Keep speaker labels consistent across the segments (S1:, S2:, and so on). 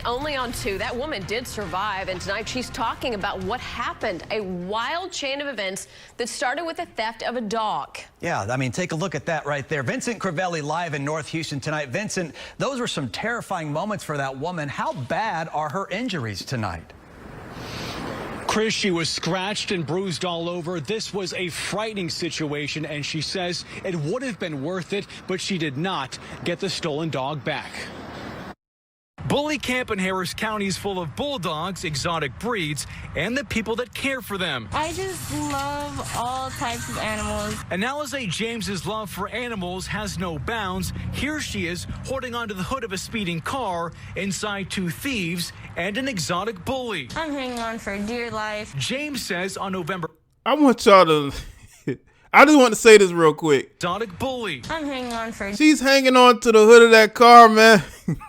S1: Only on 2. That woman did survive, and tonight she's talking about what happened. A wild chain of events that started with the theft of a dog.
S2: Yeah, I mean, take a look at that right there. Vincent Crivelli live in North Houston tonight. Vincent, those were some terrifying moments for that woman. How bad are her injuries tonight?
S3: Chris, she was scratched and bruised all over. This was a frightening situation, and she says it would have been worth it, but she did not get the stolen dog back. Bully Camp in Harris County is full of bulldogs, exotic breeds, and the people that care for them.
S4: I just love all types of animals.
S3: And Alize James's love for animals has no bounds. Here she is holding onto the hood of a speeding car, inside 2 thieves and an exotic bully.
S4: I'm hanging on for dear life.
S3: James says on November...
S5: I want y'all to... I just want to say this real quick.
S3: Exotic bully.
S4: I'm hanging on for...
S5: She's hanging on to the hood of that car, man.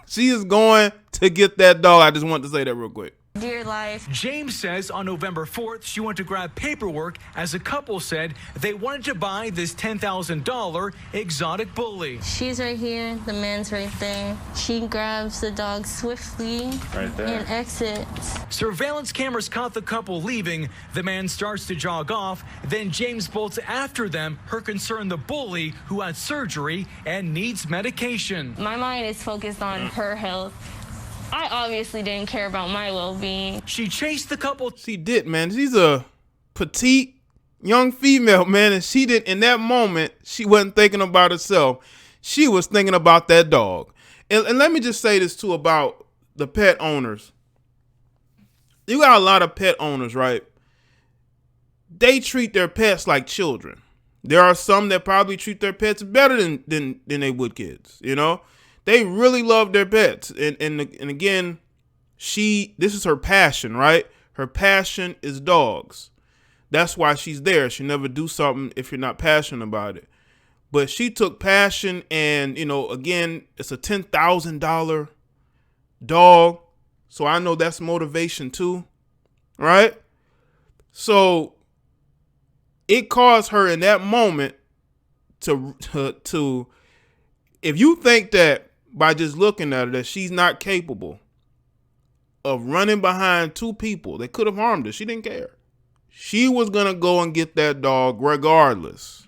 S5: She is going to get that dog. I just want to say that real quick.
S4: Dear life.
S3: James says on November 4th, she went to grab paperwork as a couple said they wanted to buy this $10,000 exotic bully.
S4: She's right here. The man's right there. She grabs the dog swiftly
S5: right there
S4: and exits.
S3: Surveillance cameras caught the couple leaving. The man starts to jog off. Then James bolts after them. Her concern, the bully who had surgery and needs medication.
S4: My mind is focused on her health. I obviously didn't care about my well-being.
S3: She chased the couple.
S5: She did, man. She's a petite young female, man. And she did, in that moment, she wasn't thinking about herself. She was thinking about that dog. And let me just say this too about the pet owners. You got a lot of pet owners, right? They treat their pets like children. There are some that probably treat their pets better than they would kids, you know? They really love their pets. And again, this is her passion, right? Her passion is dogs. That's why she's there. She'll never do something if you're not passionate about it. But she took passion and, you know, again, it's a $10,000 dog. So I know that's motivation too, right? So it caused her in that moment to if you think that by just looking at her that she's not capable of running behind 2 people that could have harmed her, she didn't care. She was going to go and get that dog regardless.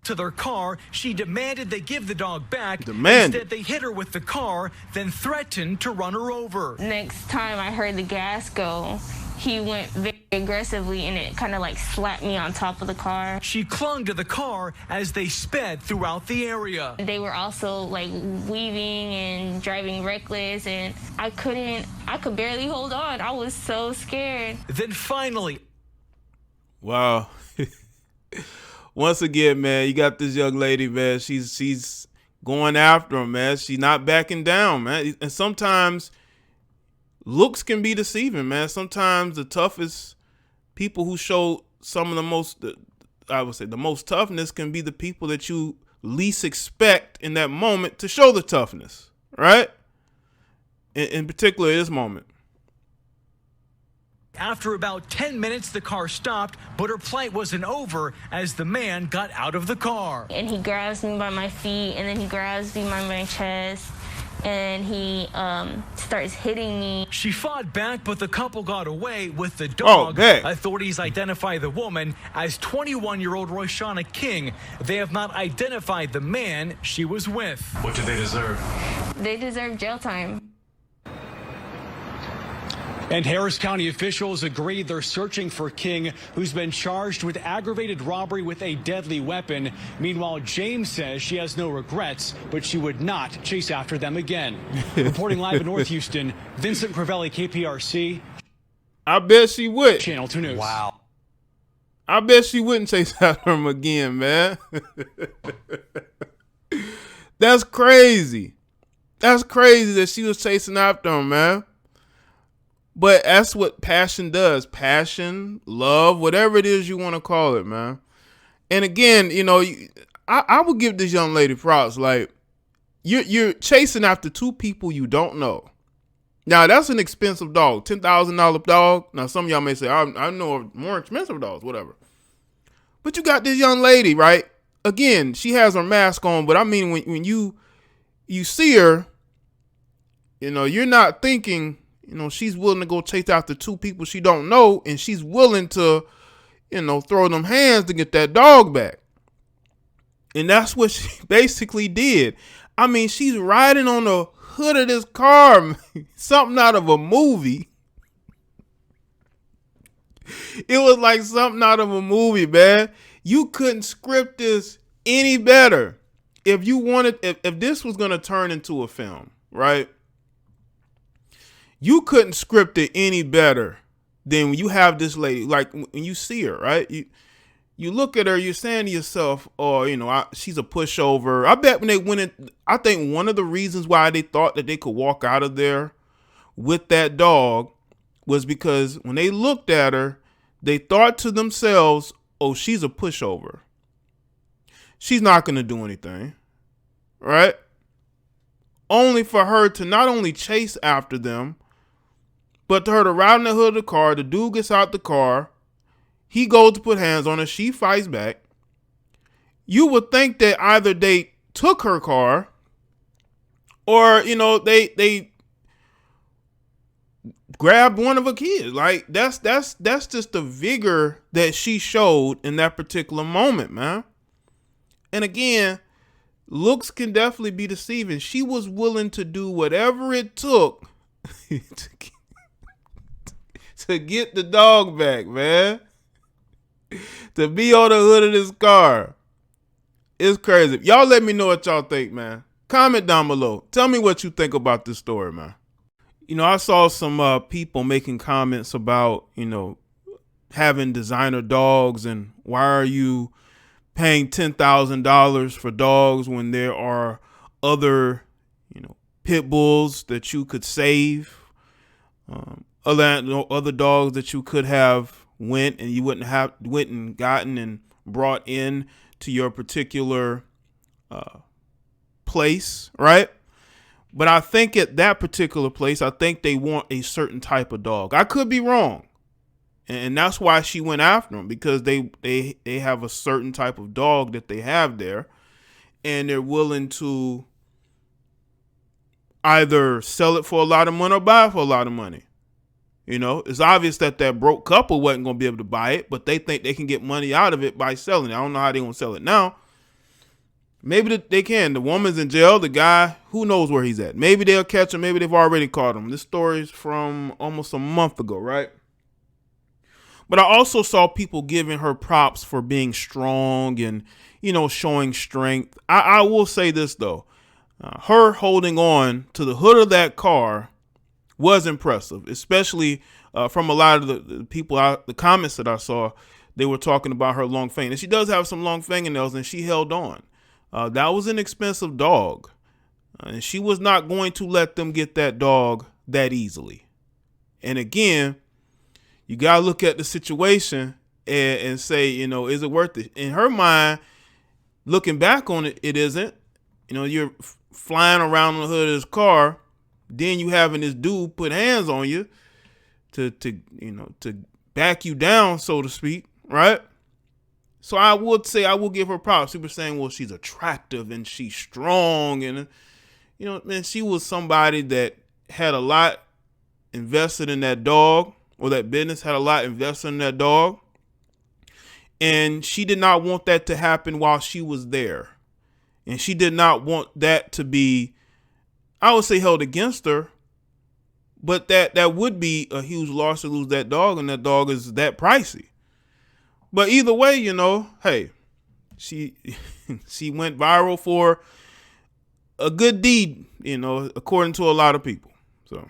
S3: To their car, she demanded they give the dog back.
S5: Instead,
S3: they hit her with the car, then threatened to run her over.
S4: Next time I heard the gas go, he went very aggressively and it kind of like slapped me on top of the car.
S3: She clung to the car as they sped throughout the area.
S4: They were also like weaving and driving reckless, and I could barely hold on. I was so scared.
S3: Then finally.
S5: Wow. Once again, man, you got this young lady, man. She's going after him, man. She's not backing down, man. And sometimes looks can be deceiving, man. Sometimes the toughest people who show some of the most, I would say, the most toughness can be the people that you least expect in that moment to show the toughness, right? In particular, this moment.
S3: After about 10 minutes, the car stopped, but her plight wasn't over as the man got out of the car.
S4: And he grabs me by my feet, and then he grabs me by my chest, and he starts hitting me.
S3: She fought back, but the couple got away with the dog. Authorities identify the woman as 21-year-old Roshana King. They have not identified the man she was with.
S6: What do they deserve?
S4: They deserve jail time.
S3: And Harris County officials agree they're searching for King, who's been charged with aggravated robbery with a deadly weapon. Meanwhile, James says she has no regrets, but she would not chase after them again. Reporting live in North Houston, Vincent Crivelli, KPRC.
S5: I bet she would.
S3: Channel 2 News.
S2: Wow.
S5: I bet she wouldn't chase after him again, man. That's crazy. That's crazy that she was chasing after him, man. But that's what passion does. Passion, love, whatever it is you want to call it, man. And again, you know, I would give this young lady props. Like, you're chasing after 2 people you don't know. Now, that's an expensive dog. $10,000 dog. Now, some of y'all may say, I know of more expensive dogs, whatever. But you got this young lady, right? Again, she has her mask on. But I mean, when you see her, you're not thinking, she's willing to go chase after two people she don't know, and she's willing to, throw them hands to get that dog back. And that's what she basically did. I mean, she's riding on the hood of this car, something out of a movie. It was like something out of a movie, man. You couldn't script this any better. If you wanted, if this was going to turn into a film, right? You couldn't script it any better than when you have this lady, like when you see her, right? You look at her, you're saying to yourself, oh, she's a pushover. I bet when they went in, I think one of the reasons why they thought that they could walk out of there with that dog was because when they looked at her, they thought to themselves, oh, she's a pushover. She's not going to do anything, right? Only for her to not only chase after them, but to her to ride in the hood of the car. The dude gets out the car. He goes to put hands on her. She fights back. You would think that either they took her car or, they grabbed one of her kids. Like that's just the vigor that she showed in that particular moment, man. And again, looks can definitely be deceiving. She was willing to do whatever it took to get the dog back, man. To be on the hood of this car. It's crazy. Y'all let me know what y'all think, man. Comment down below. Tell me what you think about this story, man. I saw some people making comments about, having designer dogs and why are you paying $10,000 for dogs when there are other, pit bulls that you could save, other dogs that you could have went and gotten and brought in to your particular place, right? But I think at that particular place, I think they want a certain type of dog. I could be wrong. And that's why she went after them, because they have a certain type of dog that they have there, and they're willing to either sell it for a lot of money or buy it for a lot of money. It's obvious that broke couple wasn't going to be able to buy it, but they think they can get money out of it by selling it. I don't know how they're going to sell it now. Maybe they can. The woman's in jail. The guy, who knows where he's at? Maybe they'll catch him. Maybe they've already caught him. This story's from almost a month ago, right? But I also saw people giving her props for being strong and, showing strength. I will say this, though. Her holding on to the hood of that car was impressive, especially from a lot of the people, the comments that I saw. They were talking about her long fang. And she does have some long fingernails, and she held on. That was an expensive dog. And she was not going to let them get that dog that easily. And again, you got to look at the situation and say, is it worth it? In her mind, looking back on it, it isn't. You're flying around on the hood of this car. Then you having this dude put hands on you to back you down, so to speak, right? So I would say I will give her props. People saying, well, she's attractive and she's strong. And, man, she was somebody that had a lot invested in that dog, or that business had a lot invested in that dog. And she did not want that to happen while she was there. And she did not want that to be, I would say, held against her. But that would be a huge loss to lose that dog, and that dog is that pricey. But either way, hey, she went viral for a good deed, according to a lot of people. So